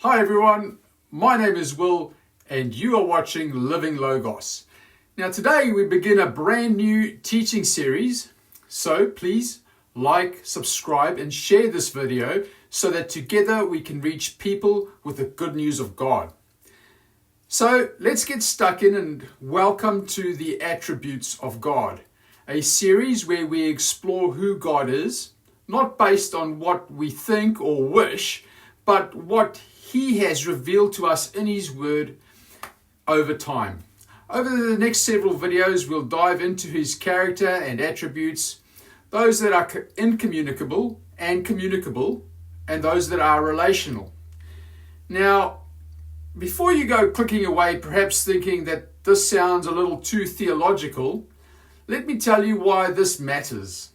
Hi everyone, my name is Will and you are watching Living Logos. Now today we begin a brand new teaching series, so please like, subscribe and share this video so that together we can reach people with the good news of God. So let's get stuck in and welcome to the attributes of God, a series where we explore who God is, not based on what we think or wish, but what He has revealed to us in His Word over time. Over the next several videos, we'll dive into His character and attributes, those that are incommunicable and communicable, and those that are relational. Now, before you go clicking away, perhaps thinking that this sounds a little too theological, let me tell you why this matters.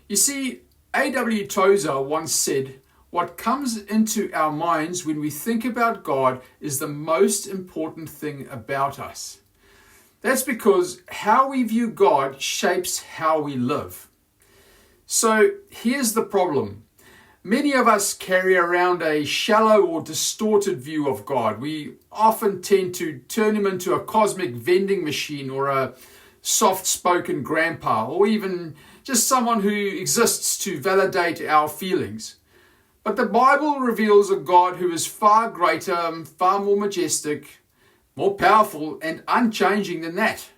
You see, A.W. Tozer once said, "What comes into our minds when we think about God is the most important thing about us." That's because how we view God shapes how we live. So here's the problem. Many of us carry around a shallow or distorted view of God. We often tend to turn Him into a cosmic vending machine or a soft-spoken grandpa, or even just someone who exists to validate our feelings. But the Bible reveals a God who is far greater, far more majestic, more powerful and unchanging than that.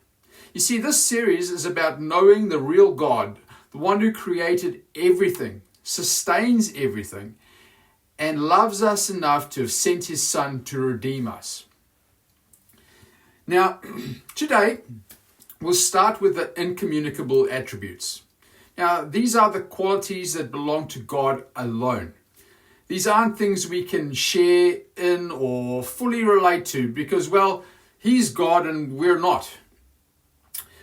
You see, this series is about knowing the real God, the one who created everything, sustains everything, and loves us enough to have sent His Son to redeem us. Now, today, we'll start with the incommunicable attributes. Now, these are the qualities that belong to God alone. These aren't things we can share in or fully relate to because, well, He's God and we're not.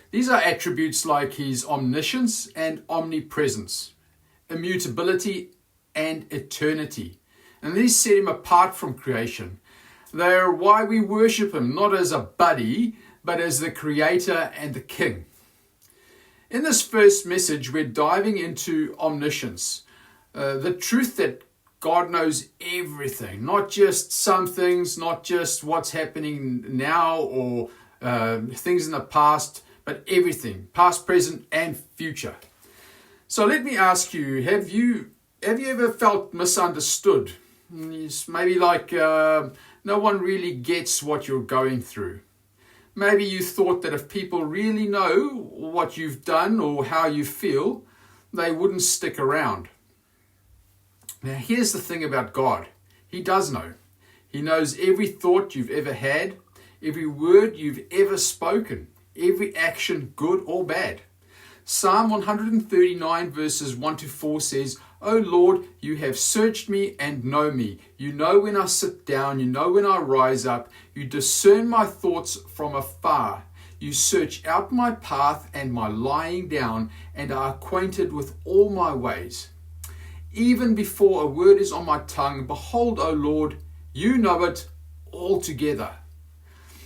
These are attributes like His omniscience and omnipresence, immutability and eternity. And these set Him apart from creation. They're why we worship Him, not as a buddy, but as the Creator and the King. In this first message, we're diving into omniscience, the truth that God knows everything, not just some things, not just what's happening now or things in the past, but everything, past, present, and future. So let me ask you, have you ever felt misunderstood? Maybe like no one really gets what you're going through. Maybe you thought that if people really know what you've done or how you feel, they wouldn't stick around. Now, here's the thing about God. He does know. He knows every thought you've ever had, every word you've ever spoken, every action, good or bad. Psalm 139 verses 1 to 4 says, "O Lord, you have searched me and know me. You know when I sit down, you know when I rise up. You discern my thoughts from afar. You search out my path and my lying down, and are acquainted with all my ways. Even before a word is on my tongue, behold, O Lord, you know it altogether."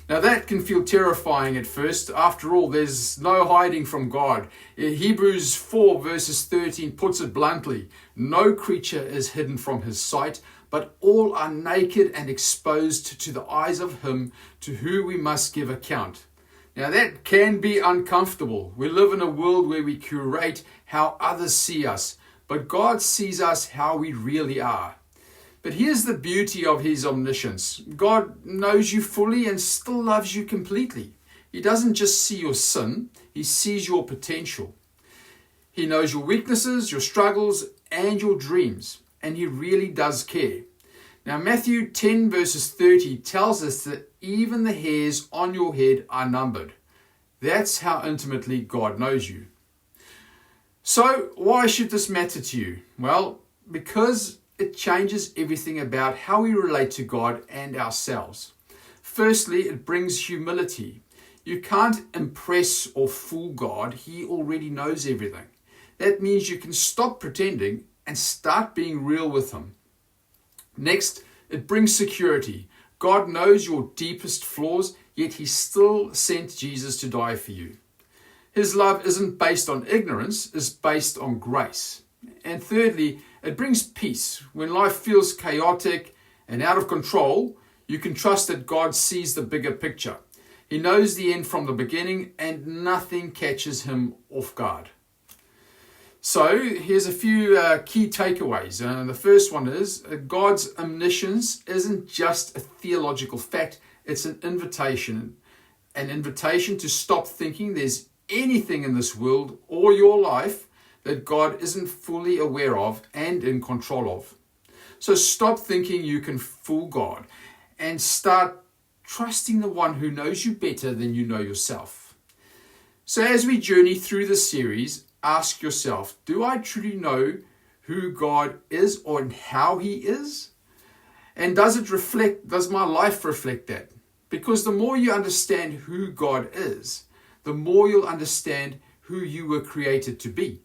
Now that can feel terrifying at first. After all, there's no hiding from God. Hebrews 4 verses 13 puts it bluntly, "No creature is hidden from His sight, but all are naked and exposed to the eyes of Him to whom we must give account." Now that can be uncomfortable. We live in a world where we curate how others see us, but God sees us how we really are. But here's the beauty of His omniscience. God knows you fully and still loves you completely. He doesn't just see your sin, He sees your potential. He knows your weaknesses, your struggles, and your dreams, and He really does care. Now Matthew 10 verses 30 tells us that even the hairs on your head are numbered. That's how intimately God knows you. So why should this matter to you? Well, because it changes everything about how we relate to God and ourselves. Firstly, it brings humility. You can't impress or fool God. He already knows everything. That means you can stop pretending and start being real with Him. Next, it brings security. God knows your deepest flaws, yet He still sent Jesus to die for you. His love isn't based on ignorance, it's based on grace. And thirdly, it brings peace. When life feels chaotic and out of control, you can trust that God sees the bigger picture. He knows the end from the beginning, and nothing catches him off guard. So here's a few key takeaways. The first one is God's omniscience isn't just a theological fact, it's an invitation to stop thinking there's anything in this world or your life that God isn't fully aware of and in control of. So stop thinking you can fool God and start trusting the one who knows you better than you know yourself. So as we journey through this series, ask yourself, do I truly know who God is or how he is? And does my life reflect that? Because the more you understand who God is, the more you'll understand who you were created to be.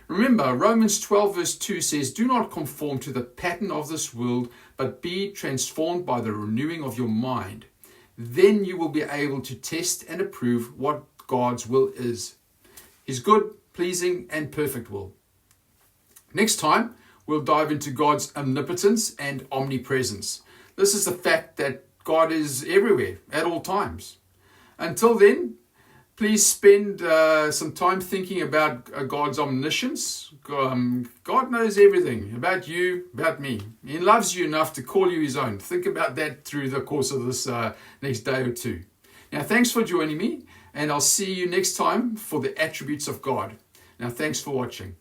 Remember, Romans 12 verse 2 says, do not conform to the pattern of this world, but be transformed by the renewing of your mind. Then you will be able to test and approve what God's will is. His good, pleasing, and perfect will. Next time, we'll dive into God's omnipotence and omnipresence. This is the fact that God is everywhere at all times. Until then, please spend some time thinking about God's omniscience. God knows everything about you, about me. He loves you enough to call you his own. Think about that through the course of this next day or two. Now, thanks for joining me, and I'll see you next time for the attributes of God. Now, thanks for watching.